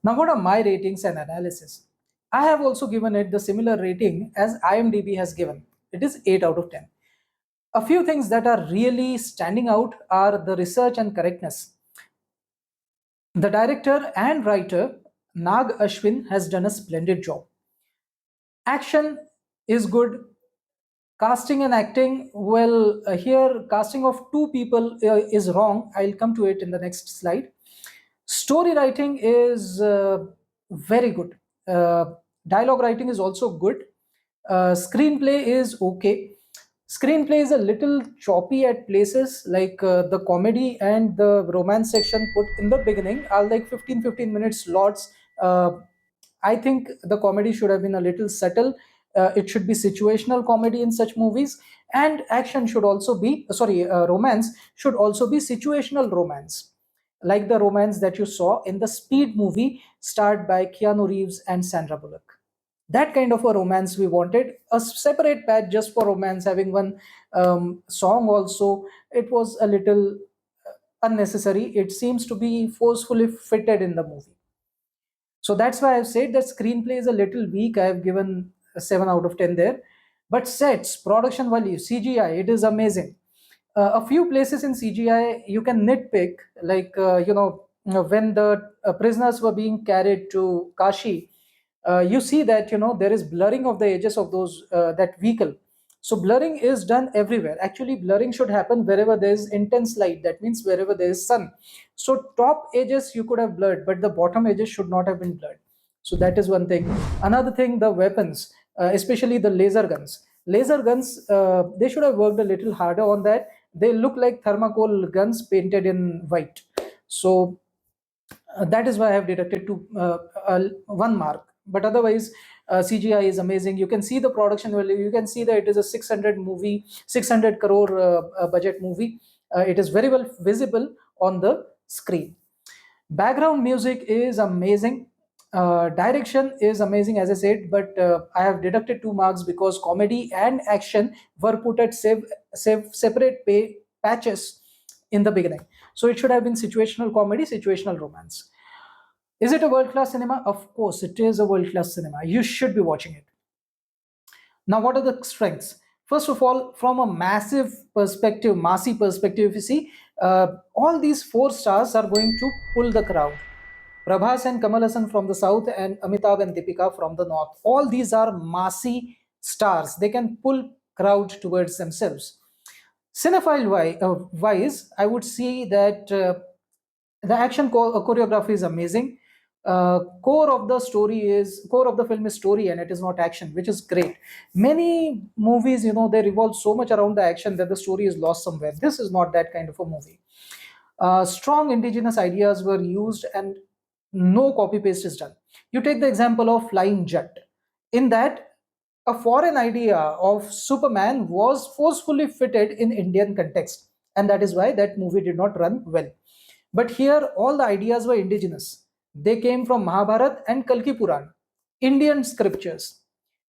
Now, what are my ratings and analysis? I have also given it the similar rating as IMDb has given. It is 8 out of 10. A few things that are really standing out are the research and correctness. The director and writer Nag Ashwin has done a splendid job. Action is good. Casting and acting, well, here casting of two people is wrong. I'll come to it in the next slide. Story writing is very good. Dialogue writing is also good. Screenplay is okay. Screenplay is a little choppy at places, like the comedy and the romance section put in the beginning are like 15 minutes slots. I think the comedy should have been a little subtle. It should be situational comedy in such movies, and action should also be romance should also be situational romance, like the romance that you saw in the Speed movie starred by Keanu Reeves and Sandra Bullock. That kind of a romance we wanted. A separate patch just for romance, having one song also, it was a little unnecessary. It seems to be forcefully fitted in the movie. So that's why I've said that screenplay is a little weak. I've given a 7 out of 10 there. But sets, production value, CGI, it is amazing. A few places in CGI you can nitpick, like, when the prisoners were being carried to Kashi, you see that, there is blurring of the edges of those that vehicle. So blurring is done everywhere. Actually, blurring should happen wherever there is intense light. That means wherever there is sun. So top edges you could have blurred, but the bottom edges should not have been blurred. So that is one thing. Another thing, the weapons, especially the laser guns. Laser guns, they should have worked a little harder on that. They look like thermocol guns painted in white. So that is why I have deducted to 1 mark. But otherwise, CGI is amazing. You can see the production value. You can see that it is a 600 crore budget movie. It is very well visible on the screen. Background music is amazing. Direction is amazing, as I said, but I have deducted 2 marks because comedy and action were put at separate patches in the beginning. So it should have been situational comedy, situational romance. Is it a world class cinema? Of course, it is a world class cinema. You should be watching it. Now, what are the strengths? First of all, from a massy perspective, if you see, all these 4 stars are going to pull the crowd. Prabhas and Kamal Hassan from the south, and Amitabh and Deepika from the north. All these are massy stars. They can pull crowd towards themselves. Cinephile wise, I would see that the action choreography is amazing. Core of the film is story, and it is not action, which is great. Many movies, they revolve so much around the action that the story is lost somewhere. This is not that kind of a movie. Strong indigenous ideas were used, and no copy paste is done. You take the example of Flying Jet. In that, a foreign idea of Superman was forcefully fitted in Indian context, and that is why that movie did not run well. But here, all the ideas were indigenous. They came from Mahabharat and Kalki Puran, Indian scriptures.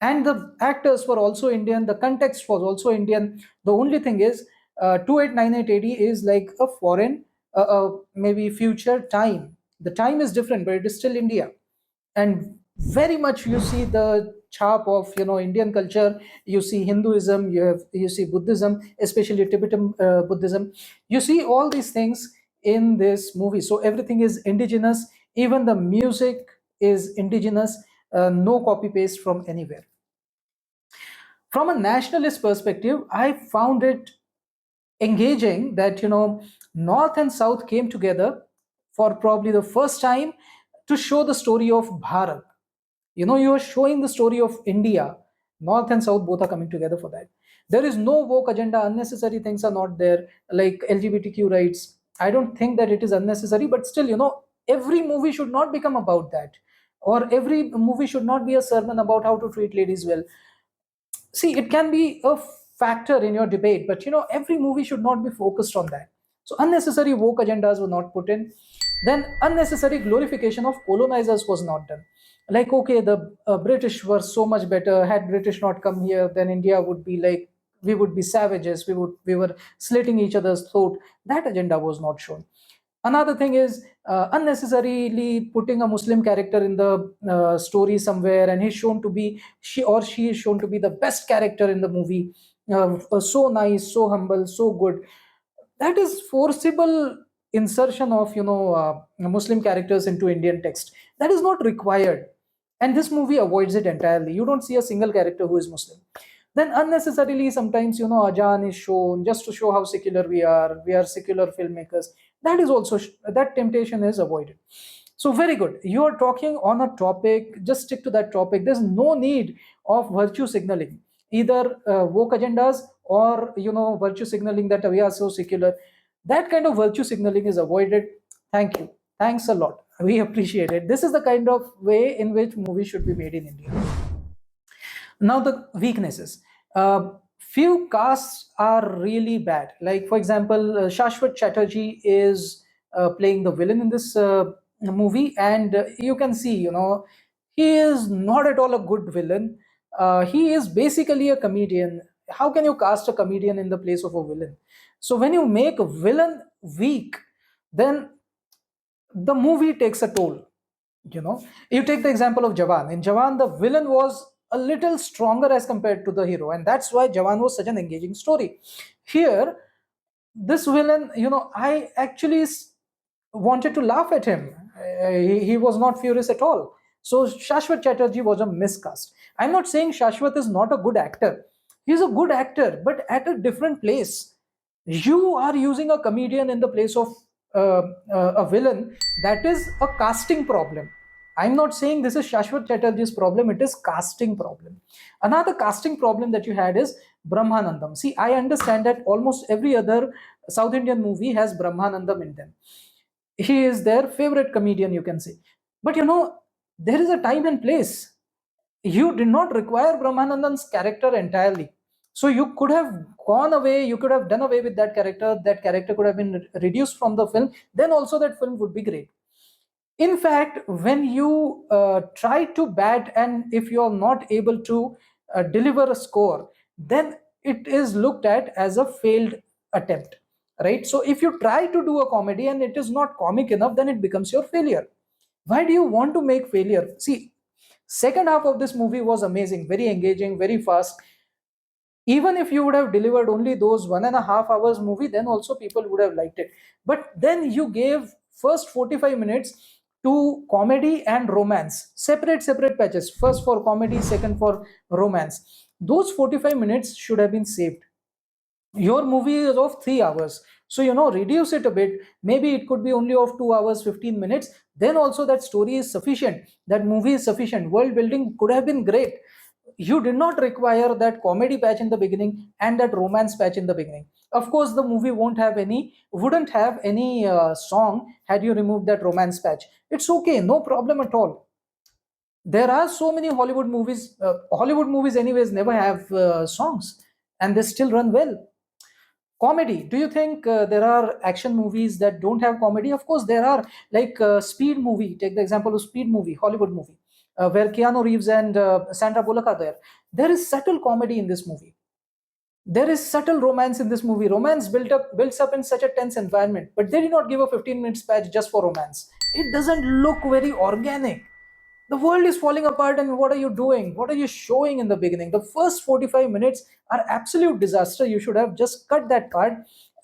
And the actors were also Indian, the context was also Indian. The only thing is, 2898 AD is like a foreign, maybe future time. The time is different, but it is still India. And very much you see the chap of Indian culture. You see Hinduism, you see Buddhism, especially Tibetan Buddhism. You see all these things in this movie. So everything is indigenous. Even the music is indigenous. No copy paste from anywhere. From a nationalist perspective, I found it engaging that North and South came together for probably the first time to show the story of Bharat. You are showing the story of India. North and South both are coming together for that. There is no woke agenda. Unnecessary things are not there, like LGBTQ rights. I don't think that it is unnecessary, but still, every movie should not become about that, or every movie should not be a sermon about how to treat ladies well. See, it can be a factor in your debate, but every movie should not be focused on that. So unnecessary woke agendas were not put in. Then unnecessary glorification of colonizers was not done. Like, okay, the British were so much better. Had British not come here, then India would be like, we would be savages. We were slitting each other's throat. That agenda was not shown. Another thing is unnecessarily putting a Muslim character in the story somewhere, and he's shown to be, she or she is shown to be the best character in the movie. So nice, so humble, so good. That is forcible insertion of Muslim characters into Indian text. That is not required, and this movie avoids it entirely. You don't see a single character who is Muslim. Then unnecessarily sometimes Ajan is shown just to show how secular we are secular filmmakers. That is also that temptation is avoided. So very good, you are talking on a topic, just stick to that topic. There's no need of virtue signaling, either woke agendas or virtue signaling that we are so secular. That kind of virtue signaling is avoided. Thank you, thanks a lot, we appreciate it. This is the kind of way in which movies should be made in India. Now the weaknesses. Few casts are really bad. Like for example, Shashwat Chatterjee is playing the villain in this movie, and you can see, he is not at all a good villain. He is basically a comedian. How can you cast a comedian in the place of a villain? So when you make a villain weak, then the movie takes a toll. You take the example of Jawan. In Jawan, the villain was a little stronger as compared to the hero, and that's why Jawan was such an engaging story. Here, this villain, I actually wanted to laugh at him. He was not furious at all. So Shashwat Chatterjee was a miscast. I'm not saying Shashwat is not a good actor. He's a good actor, but at a different place. You are using a comedian in the place of a villain. That is a casting problem. I'm not saying this is Shashwat Chatterjee's problem, it is casting problem. Another casting problem that you had is Brahmanandam. See, I understand that almost every other South Indian movie has Brahmanandam in them. He is their favorite comedian, you can say. But there is a time and place. You did not require Brahmanandan's character entirely. So you could have gone away, you could have done away with that character. That character could have been reduced from the film. Then also that film would be great. In fact, when you try to bat, and if you are not able to deliver a score, then it is looked at as a failed attempt, right? So if you try to do a comedy and it is not comic enough, then it becomes your failure. Why do you want to make failure? See, second half of this movie was amazing, very engaging, very fast. Even if you would have delivered only those 1.5 hours movie, then also people would have liked it. But then you gave first 45 minutes to comedy and romance, separate patches, first for comedy, second for romance. Those 45 minutes should have been saved. Your movie is of 3 hours, so reduce it a bit. Maybe it could be only of 2 hours 15 minutes. Then also that story is sufficient, that movie is sufficient, world building could have been great. You did not require that comedy patch in the beginning and that romance patch in the beginning. Of course the movie wouldn't have any song had you removed that romance patch. It's okay, no problem at all. There are so many Hollywood movies anyways never have songs, and they still run well. Comedy, do you think there are action movies that don't have comedy? Of course there are. Like Speed movie, take the example of Speed movie, Hollywood movie, where Keanu Reeves and Sandra Bullock are there is subtle comedy in this movie. There is subtle romance in this movie. Romance builds up in such a tense environment, but they did not give a 15 minutes patch just for romance. It doesn't look very organic. The world is falling apart, and what are you doing? What are you showing in the beginning? The first 45 minutes are absolute disaster. You should have just cut that part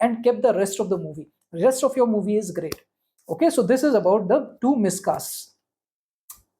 and kept the rest of the movie. The rest of your movie is great. Okay, so this is about the two miscasts.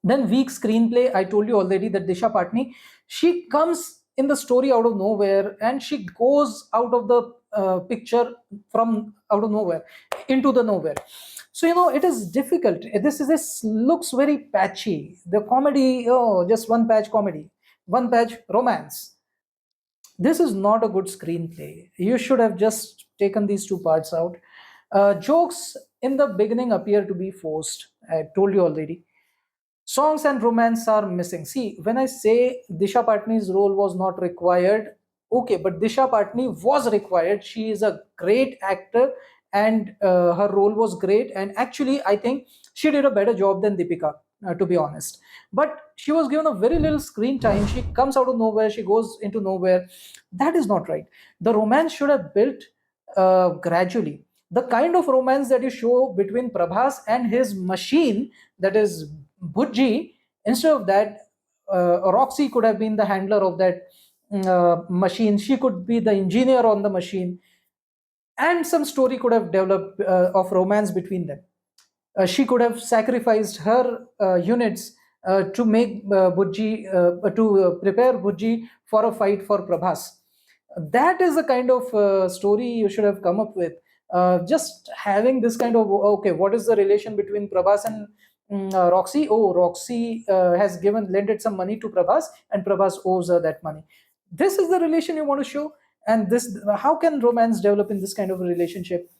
Then weak screenplay. I told you already that Disha Patni, she comes in the story out of nowhere, and she goes out of the picture from out of nowhere into the nowhere. So it is difficult. This looks very patchy. The comedy, oh, just one patch comedy, one patch romance. This is not a good screenplay. You should have just taken these two parts out. Jokes in the beginning appear to be forced. I told you already. Songs and romance are missing. See, when I say Disha Patni's role was not required, okay, but Disha Patni was required. She is a great actor, and her role was great. And actually, I think she did a better job than Deepika, to be honest. But she was given a very little screen time. She comes out of nowhere, she goes into nowhere. That is not right. The romance should have built gradually. The kind of romance that you show between Prabhas and his machine, that is Bhujji, instead of that, Roxy could have been the handler of that machine. She could be the engineer on the machine, and some story could have developed of romance between them. She could have sacrificed her units to make Bhujji, to prepare Bhujji for a fight for Prabhas. That is the kind of story you should have come up with. Just having this kind of, okay, what is the relation between Prabhas and Roxy? Oh, Roxy has given lended some money to Prabhas, and Prabhas owes her that money. This is the relation you want to show, and this, how can romance develop in this kind of a relationship?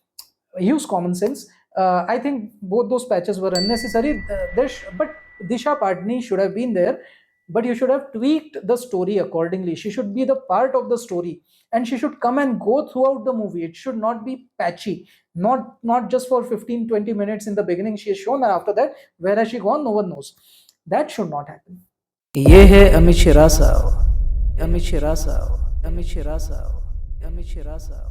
Use common sense. I think both those patches were unnecessary. But Disha Padni should have been there, but you should have tweaked the story accordingly. She should be the part of the story, and she should come and go throughout the movie. It should not be patchy. Not just for 15-20 minutes in the beginning she is shown, and after that, where has she gone? No one knows. That should not happen. ये है अमित शिरासाव, अमित शिरासाव, अमित शिरासाव, अमित शिरासाव.